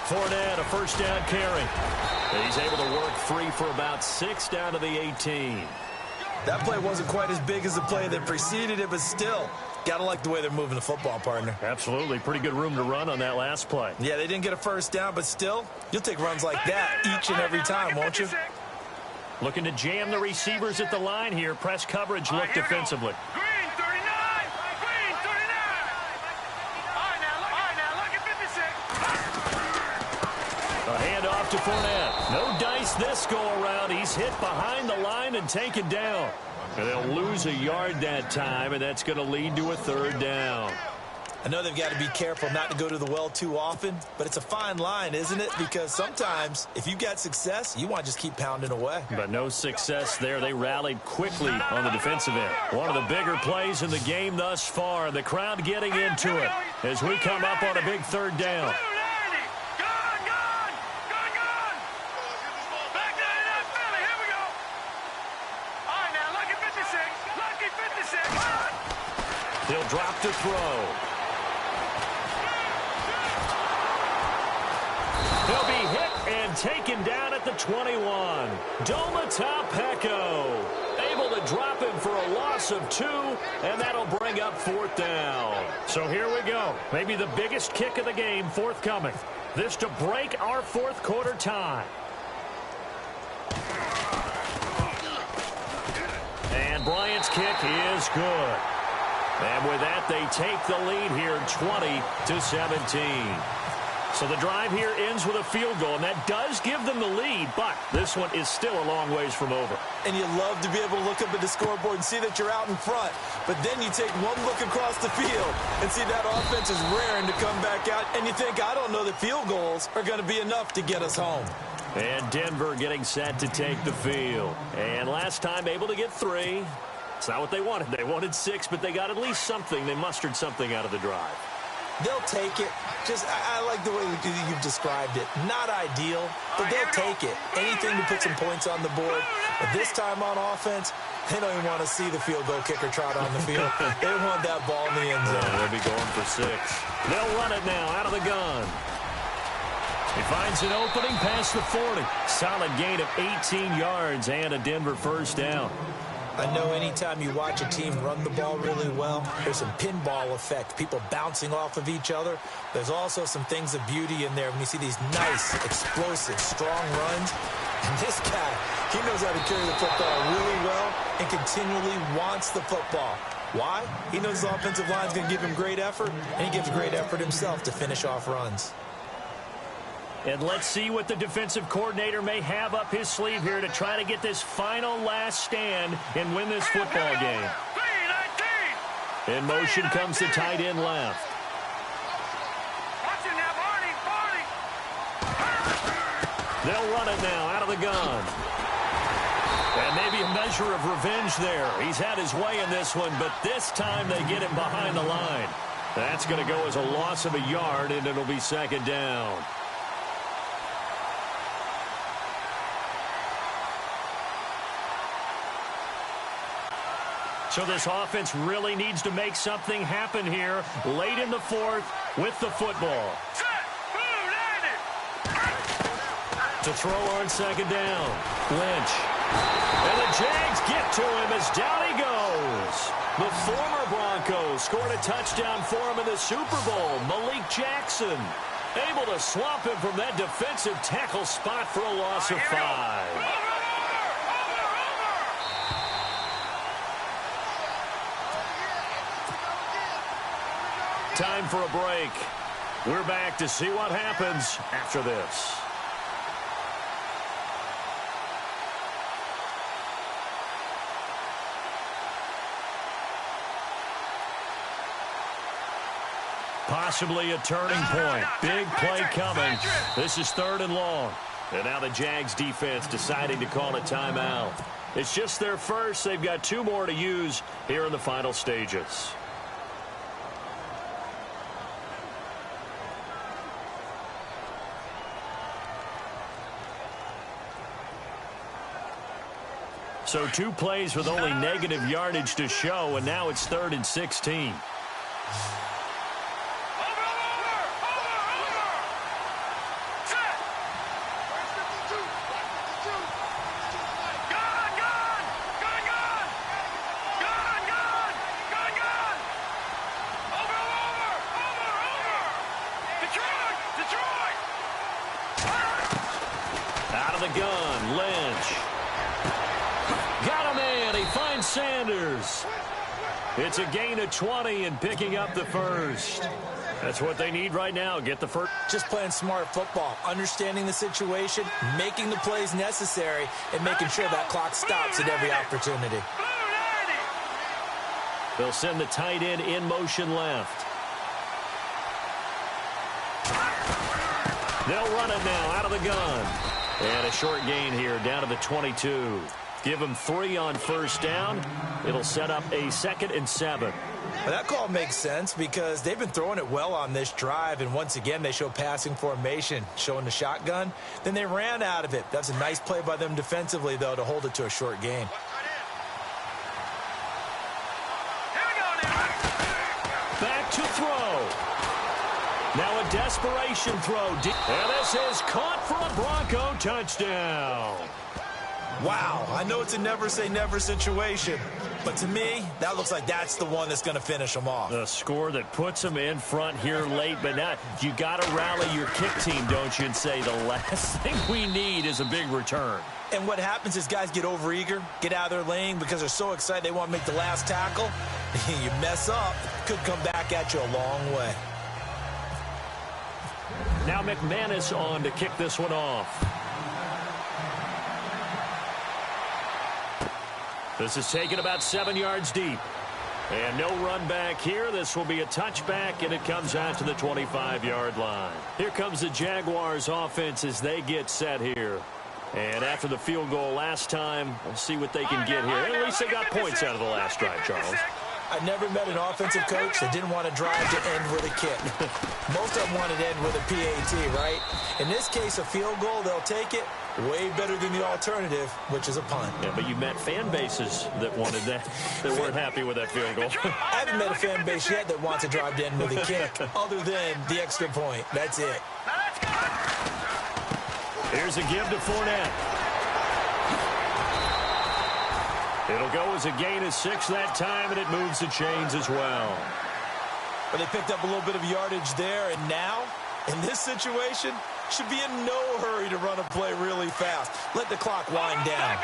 Fournette, a first down carry. He's able to work free for about 6 down to the 18. That play wasn't quite as big as the play that preceded it, but still, got to like the way they're moving the football, partner. Absolutely. Pretty good room to run on that last play. Yeah, they didn't get a first down, but still, you'll take runs like that each and every time, won't you? Looking to jam the receivers at the line here. Press coverage look defensively. A handoff to Fournette. No dice this go-around. He's hit behind the line and taken down. And they'll lose a yard that time, and that's going to lead to a third down. I know they've got to be careful not to go to the well too often, but it's a fine line, isn't it? Because sometimes, if you've got success, you want to just keep pounding away. But no success there. They rallied quickly on the defensive end. One of the bigger plays in the game thus far. The crowd getting into it as we come up on a big third down. He'll drop to throw. He'll be hit and taken down at the 21. Domata Peko able to drop him for a loss of 2, and that'll bring up fourth down. So here we go. Maybe the biggest kick of the game forthcoming. This to break our fourth quarter tie. And Bryant's kick is good. And with that, they take the lead here 20-17. So the drive here ends with a field goal, and that does give them the lead, but this one is still a long ways from over. And you love to be able to look up at the scoreboard and see that you're out in front, but then you take one look across the field and see that offense is raring to come back out, and you think, I don't know that field goals are going to be enough to get us home. And Denver getting set to take the field. And last time able to get 3. It's not what they wanted. They wanted 6, but they got at least something. They mustered something out of the drive. They'll take it. I like the way you've described it. Not ideal, but they'll take it. Anything to put some points on the board. But this time on offense, they don't even want to see the field goal kicker trot on the field. They want that ball in the end zone. They'll be going for 6. They'll run it now out of the gun. He finds an opening past the 40. Solid gain of 18 yards and a Denver first down. I know anytime you watch a team run the ball really well, there's some pinball effect, people bouncing off of each other. There's also some things of beauty in there when you see these nice, explosive, strong runs. And this guy, he knows how to carry the football really well and continually wants the football. Why? He knows the offensive line's going to give him great effort, and he gives great effort himself to finish off runs. And let's see what the defensive coordinator may have up his sleeve here to try to get this final last stand and win this football game. In motion comes the tight end left. They'll run it now out of the gun. And maybe a measure of revenge there. He's had his way in this one, but this time they get him behind the line. That's going to go as a loss of a yard, and it'll be second down. So this offense really needs to make something happen here late in the fourth with the football. To throw on second down. Lynch. And the Jags get to him as down he goes. The former Broncos scored a touchdown for him in the Super Bowl. Malik Jackson able to swamp him from that defensive tackle spot for a loss of 5. Time for a break. We're back to see what happens after this. Possibly a turning point. Big play coming. This is 3rd and long. And now the Jags defense deciding to call a timeout. It's just their first. They've got 2 more to use here in the final stages. So 2 plays with only negative yardage to show, and now it's 3rd and 16. Out of the gun, Lynch. Got a man. He finds Sanders. It's a gain of 20 and picking up the first. That's what they need right now. Get the first. Just playing smart football, understanding the situation, making the plays necessary, and making sure that clock stops at every opportunity. They'll send the tight end in motion left. They'll run it now out of the gun. And a short gain here down to the 22. Give them 3 on first down. It'll set up a 2nd and 7. Well, that call makes sense because they've been throwing it well on this drive, and once again they show passing formation, showing the shotgun. Then they ran out of it. That's a nice play by them defensively, though, to hold it to a short gain. Back to throw. Now a desperation throw. And this is caught for a Bronco touchdown. Wow, I know it's a never-say-never situation, but to me, that looks like that's the one that's going to finish them off. The score that puts them in front here late, but now you got to rally your kick team, don't you, and say the last thing we need is a big return. And what happens is guys get overeager, get out of their lane because they're so excited they want to make the last tackle. You mess up, could come back at you a long way. Now McManus on to kick this one off. This is taken about 7 yards deep. And no run back here. This will be a touchback, and it comes out to the 25-yard line. Here comes the Jaguars offense as they get set here. And after the field goal last time, we'll see what they can get here. At least they got points out of the last drive, Charles. I never met an offensive coach that didn't want to drive to end with a kick. Most of them wanted to end with a PAT, right? In this case, a field goal, they'll take it. Way better than the alternative, which is a punt. Yeah, but you met fan bases that wanted that, that weren't happy with that field goal. I haven't met a fan base yet that wants to drive to end with a kick, other than the extra point. That's it. Here's a give to Fournette. It'll go as a gain of 6 that time, and it moves the chains as well. But they picked up a little bit of yardage there, and now, in this situation, should be in no hurry to run a play really fast. Let the clock wind down.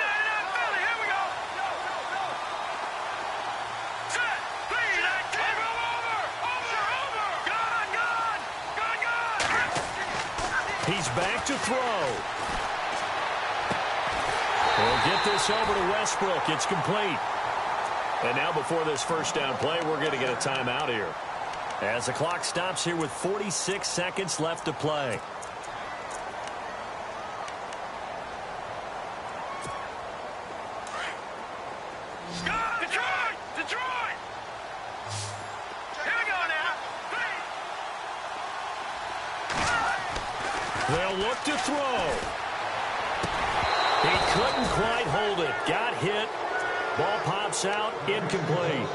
He's back to throw. We'll get this over to Westbrook. It's complete. And now before this first down play, we're going to get a timeout here, as the clock stops here with 46 seconds left to play. Detroit! Here we go now. They'll look to throw. He couldn't quite hold it. Got hit. Ball pops out. Incomplete.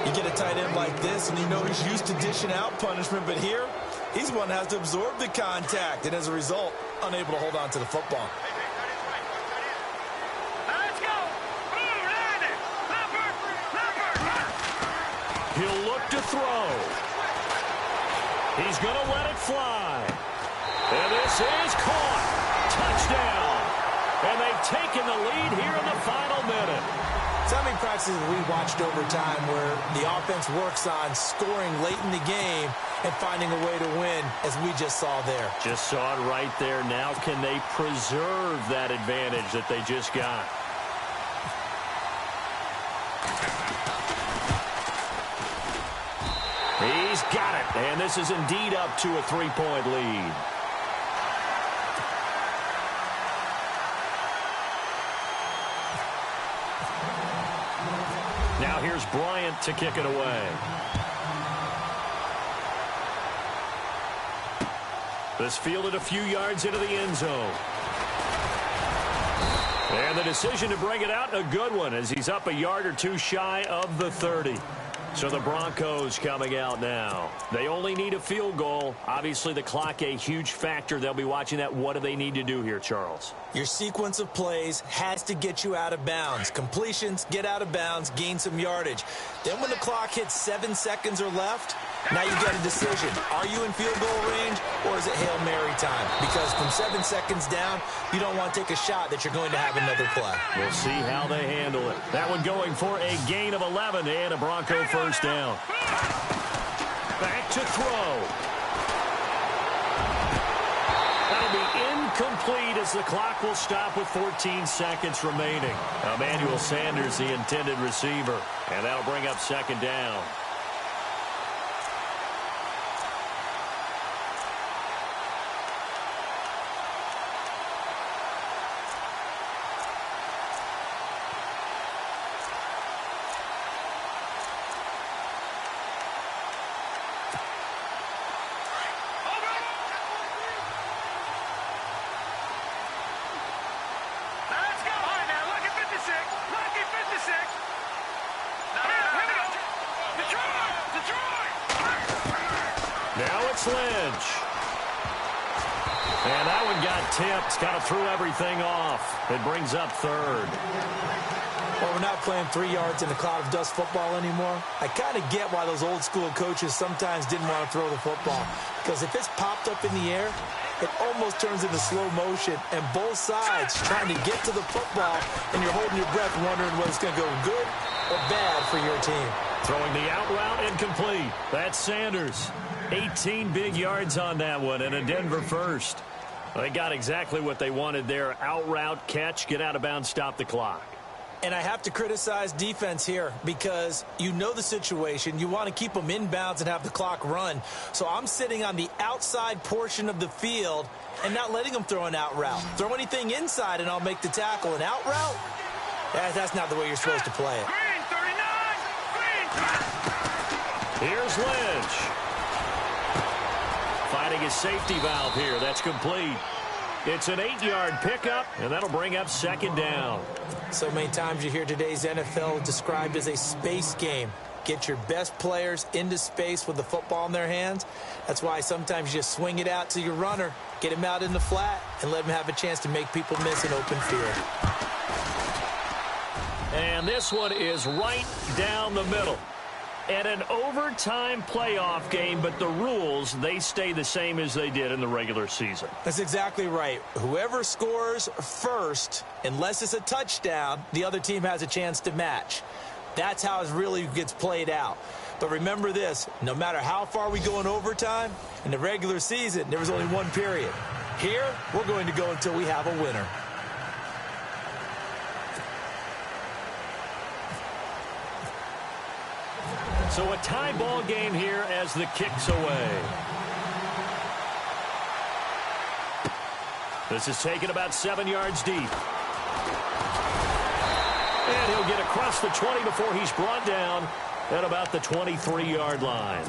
You get a tight end like this, and you know he's used to dishing out punishment, but here, he's one that has to absorb the contact, and as a result, unable to hold on to the football. Let's go. He'll look to throw. He's going to let it fly. And this is caught. Touchdown. And they've taken the lead here in the final minute. So how many practices have we watched over time where the offense works on scoring late in the game and finding a way to win, as we just saw there? Just saw it right there. Now can they preserve that advantage that they just got? He's got it. And this is indeed up to a 3-point lead. Now here's Bryant to kick it away. This fielded a few yards into the end zone. And the decision to bring it out, a good one, as he's up a yard or two shy of the 30. So the Broncos coming out now. They only need a field goal. Obviously, the clock a huge factor. They'll be watching that. What do they need to do here, Charles? Your sequence of plays has to get you out of bounds. Completions, get out of bounds, gain some yardage. Then when the clock hits 7 seconds or left, now you get a decision. Are you in field goal range, or is it Hail Mary time? Because from 7 seconds down, you don't want to take a shot that you're going to have another play. We'll see how they handle it. That one going for a gain of 11 and a Bronco first down. Back to throw. That'll be incomplete as the clock will stop with 14 seconds remaining. Emmanuel Sanders, the intended receiver, and that'll bring up second down. Lynch. And that one got tipped. Kind of threw everything off. It brings up third. Well, we're not playing 3 yards in a cloud of dust football anymore. I kind of get why those old school coaches sometimes didn't want to throw the football. Because if it's popped up in the air, it almost turns into slow motion. And both sides trying to get to the football, and you're holding your breath wondering whether it's going to go good or bad for your team. Throwing the out route incomplete. That's Sanders. 18 big yards on that one, and a Denver first. They got exactly what they wanted there. Out route, catch, get out of bounds, stop the clock. And I have to criticize defense here because you know the situation. You want to keep them in bounds and have the clock run. So I'm sitting on the outside portion of the field and not letting them throw an out route. Throw anything inside and I'll make the tackle. An out route? That's not the way you're supposed to play it. Green 39. Here's Lynch. Finding his safety valve here. That's complete. It's an 8-yard pickup, and that'll bring up second down. So many times you hear today's NFL described as a space game. Get your best players into space with the football in their hands. That's why sometimes you just swing it out to your runner, get him out in the flat, and let him have a chance to make people miss an open field. And this one is right down the middle. And an overtime playoff game, but the rules, they stay the same as they did in the regular season. That's exactly right. Whoever scores first, unless it's a touchdown, the other team has a chance to match. That's how it really gets played out. But remember this, no matter how far we go in overtime, in the regular season, there was only one period. Here, we're going to go until we have a winner. So a tie ball game here as the kick's away. This is taken about 7 yards deep. And he'll get across the 20 before he's brought down at about the 23-yard line.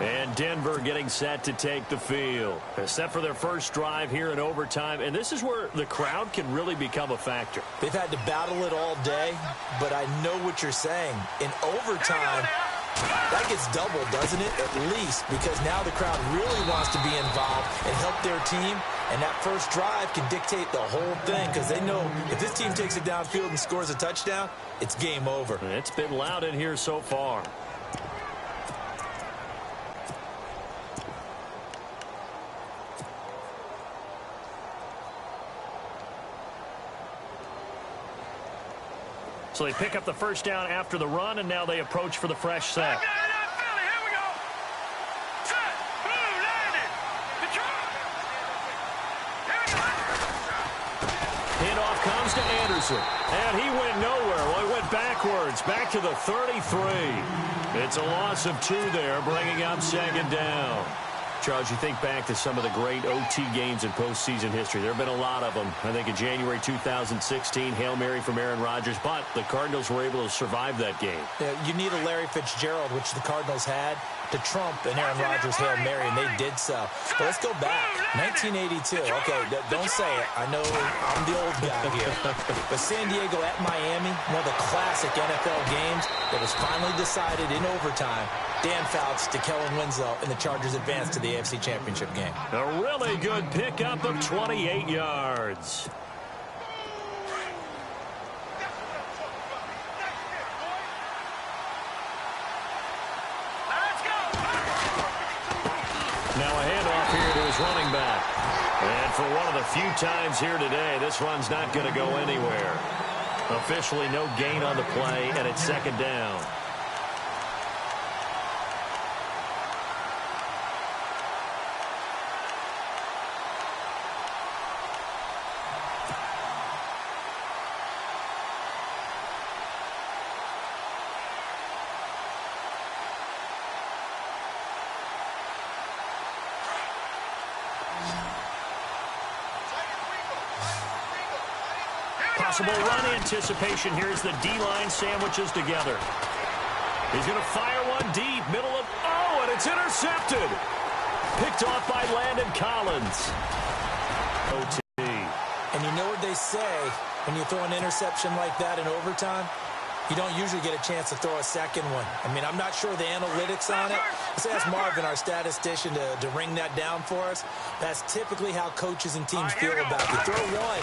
And Denver getting set to take the field. They're set for their first drive here in overtime, and this is where the crowd can really become a factor. They've had to battle it all day, but I know what you're saying. In overtime, that gets doubled, doesn't it? At least, because now the crowd really wants to be involved and help their team, and that first drive can dictate the whole thing because they know if this team takes it downfield and scores a touchdown, it's game over. It's been loud in here so far. So they pick up the first down after the run, and now they approach for the fresh set. Handoff comes to Anderson, and he went nowhere. Well, he went backwards, back to the 33. It's a loss of 2 there, bringing up second down. Charles, you think back to some of the great OT games in postseason history. There have been a lot of them. I think in January 2016, Hail Mary from Aaron Rodgers, but the Cardinals were able to survive that game. Yeah, you need a Larry Fitzgerald, which the Cardinals had, to trump an Aaron Rodgers Hail Mary, and they did so. But let's go back. 1982. Okay, don't say it. I know I'm the old guy here. But San Diego at Miami, one of the classic NFL games that was finally decided in overtime. Dan Fouts to Kellen Winslow, and the Chargers advance to the AFC Championship game. A really good pickup of 28 yards. Now a handoff here to his running back. And for one of the few times here today, this run's not going to go anywhere. Officially no gain on the play, and it's second down. Possible run anticipation. Here's the D-line sandwiches together. He's going to fire one deep, middle of... Oh, and it's intercepted. Picked off by Landon Collins. OT. And you know what they say when you throw an interception like that in overtime? You don't usually get a chance to throw a second one. I mean, I'm not sure the analytics on it. Let's ask Marvin, our statistician, to ring that down for us. That's typically how coaches and teams feel about it. You throw one,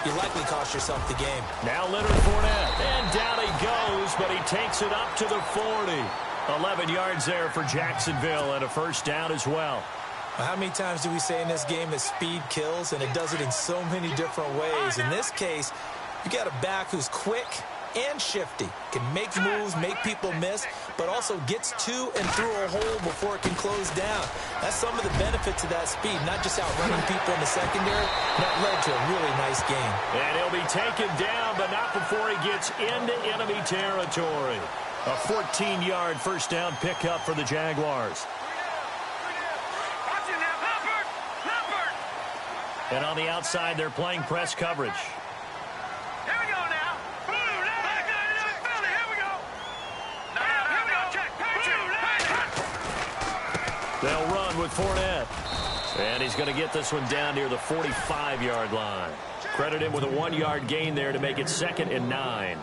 you likely cost yourself the game. Now Leonard Fournette. And down he goes, but he takes it up to the 40. 11 yards there for Jacksonville, and a first down as well. How many times do we say in this game that speed kills, and it does it in so many different ways? In this case, you got a back who's quick and shifty, can make moves, make people miss, but also gets to and through a hole before it can close down. That's some of the benefits of that speed, not just outrunning people in the secondary. That led to a really nice game. And he'll be taken down, but not before he gets into enemy territory. A 14-yard first down pickup for the Jaguars. And on the outside, they're playing press coverage. Here we go now. Here we go. Here we go. Check. They'll run with Fournette. And he's going to get this one down near the 45-yard line. Credit him with a 1-yard gain there to make it 2nd and 9.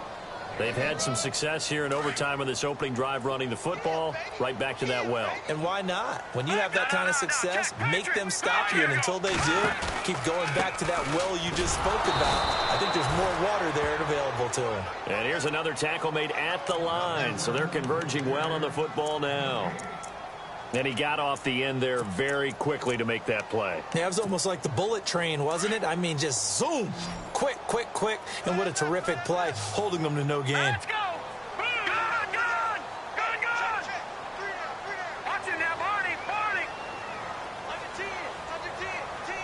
They've had some success here in overtime in this opening drive running the football. Right back to that well. And why not? When you have that kind of success, make them stop you. And until they do, keep going back to that well you just spoke about. I think there's more water there available to them. And here's another tackle made at the line. So they're converging well on the football now. And he got off the end there very quickly to make that play. Yeah, it was almost like the bullet train, wasn't it? I mean, just zoom. Quick, quick, quick. And what a terrific play, holding them to no gain. Let's go. Gun, gun. Gun, gun. Watch it now, Barney. Barney. Under 10. Under 10. 10.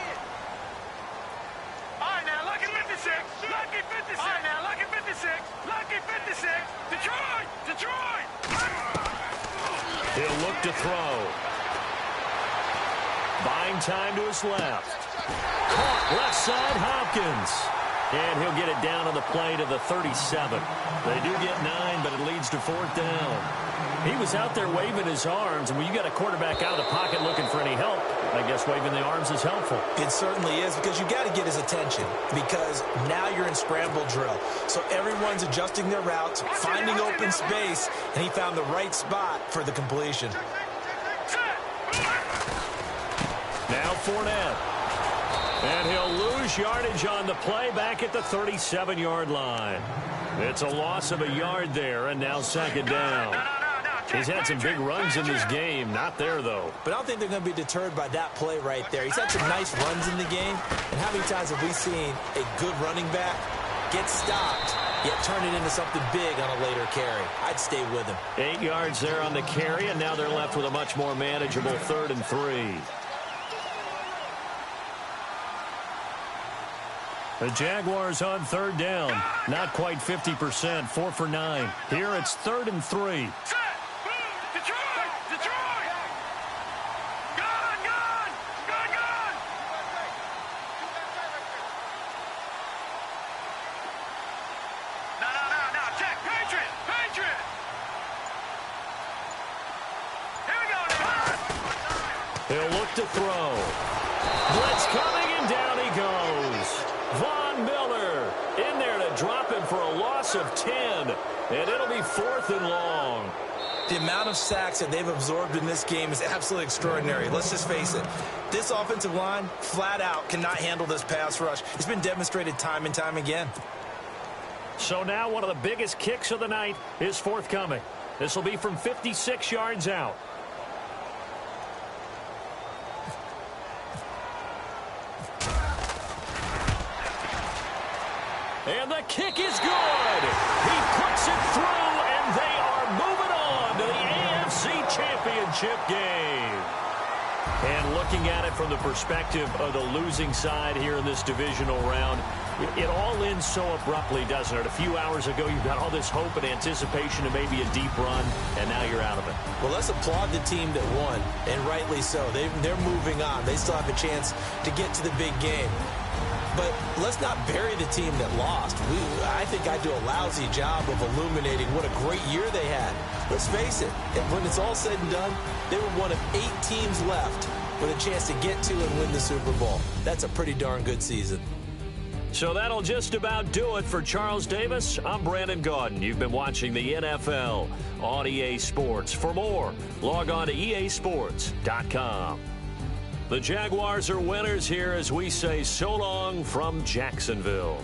All right, now, lucky 56. Lucky 56. All right, now, lucky 56. Lucky 56. Detroit. Detroit. He'll look to throw. Buying time to his left. Caught left side, Hopkins. And he'll get it down on the play to the 37. They do get 9, but it leads to 4th down. He was out there waving his arms, and when you got a quarterback out of the pocket looking for any help, I guess waving the arms is helpful. It certainly is, because you got to get his attention, because now you're in scramble drill. So everyone's adjusting their routes, finding open space, and he found the right spot for the completion. Now Fournette. And he'll lose yardage on the play back at the 37-yard line. It's a loss of a yard there, and now 2nd down. He's had some big runs in this game. Not there, though. But I don't think they're going to be deterred by that play right there. He's had some nice runs in the game. And how many times have we seen a good running back get stopped, yet turn it into something big on a later carry? I'd stay with him. 8 yards there on the carry, and now they're left with a much more manageable 3rd and 3. The Jaguars on 3rd down. Not quite 50%, 4 for 9. Here it's 3rd and 3. Detroit! Detroit! Gun! Gun! Gun! Gun! No. Check. Patriot! Patriot! Here we go now. He'll look to throw. Blitz coming, and down he goes. Von Miller in there to drop him for a loss of 10. And it'll be 4th and long. The amount of sacks that they've absorbed in this game is absolutely extraordinary. Let's just face it. This offensive line, flat out, cannot handle this pass rush. It's been demonstrated time and time again. So now one of the biggest kicks of the night is forthcoming. This will be from 56 yards out. And the kick is good. He puts it through, and they are moving on to the AFC Championship game. And looking at it from the perspective of the losing side here in this divisional round, it all ends so abruptly, doesn't it? A few hours ago, you got all this hope and anticipation of maybe a deep run, and now you're out of it. Well, let's applaud the team that won, and rightly so. They're moving on. They still have a chance to get to the big game. But let's not bury the team that lost. I think I do a lousy job of illuminating what a great year they had. Let's face it, when it's all said and done, they were one of 8 teams left with a chance to get to and win the Super Bowl. That's a pretty darn good season. So that'll just about do it for Charles Davis. I'm Brandon Gaudin. You've been watching the NFL on EA Sports. For more, log on to easports.com. The Jaguars are winners here as we say so long from Jacksonville.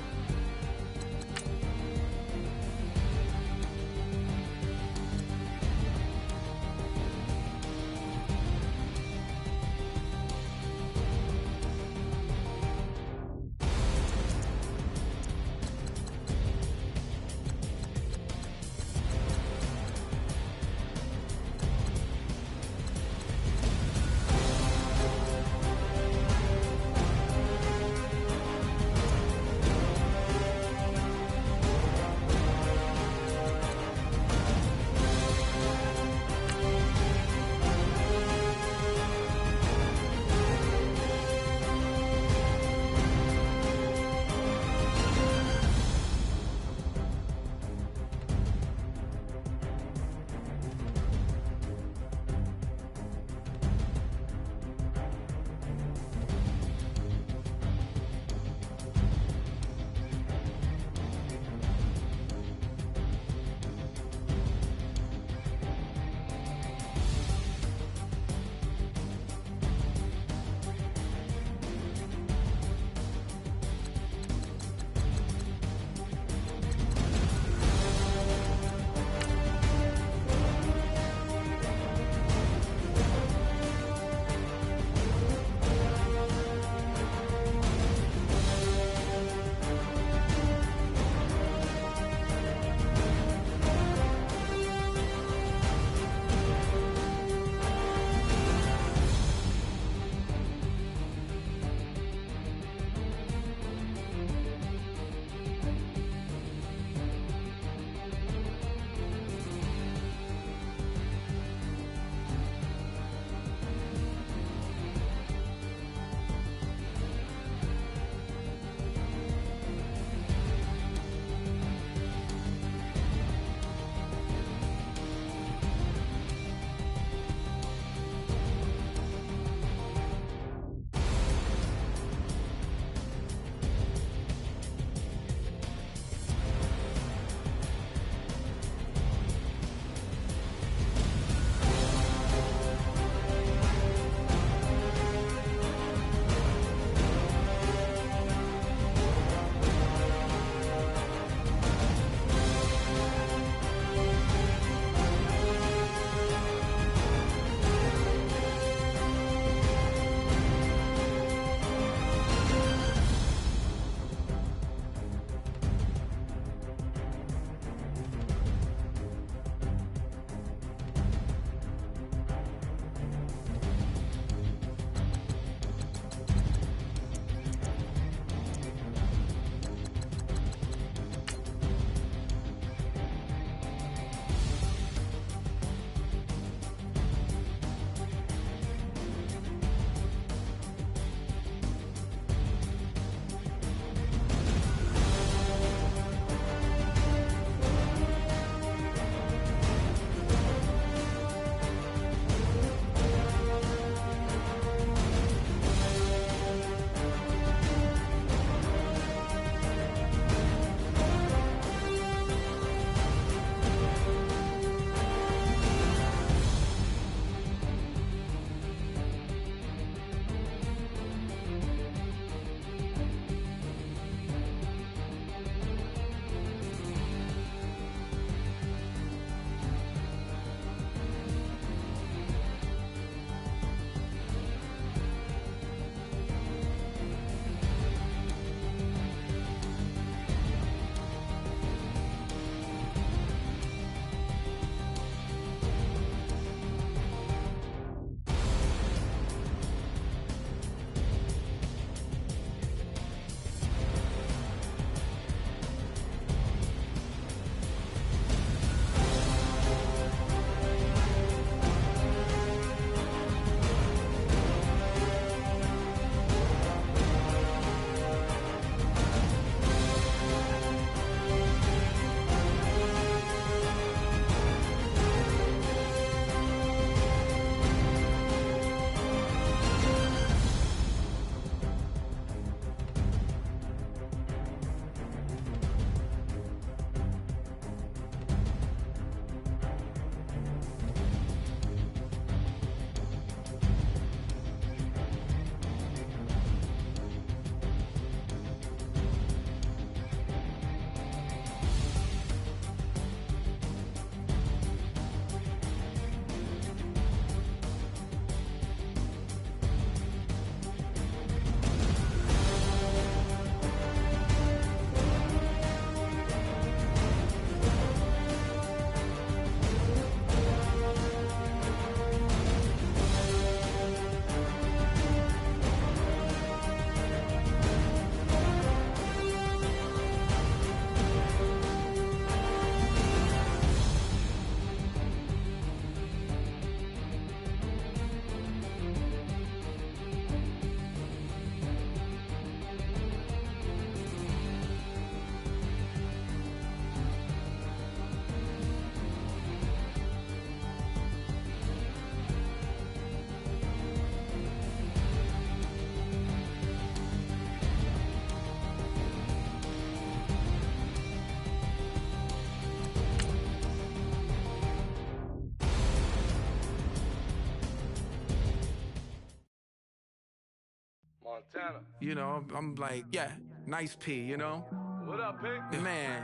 Montana. You know, I'm like, yeah, nice P, you know? What up, Pink? Man.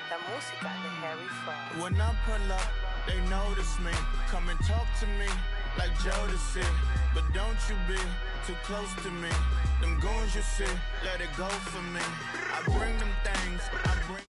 La música de Harry Fraud. When I pull up, they notice me. Come and talk to me like Jodeci. But don't you be too close to me. Them goons you see, let it go for me. I bring them things, I bring...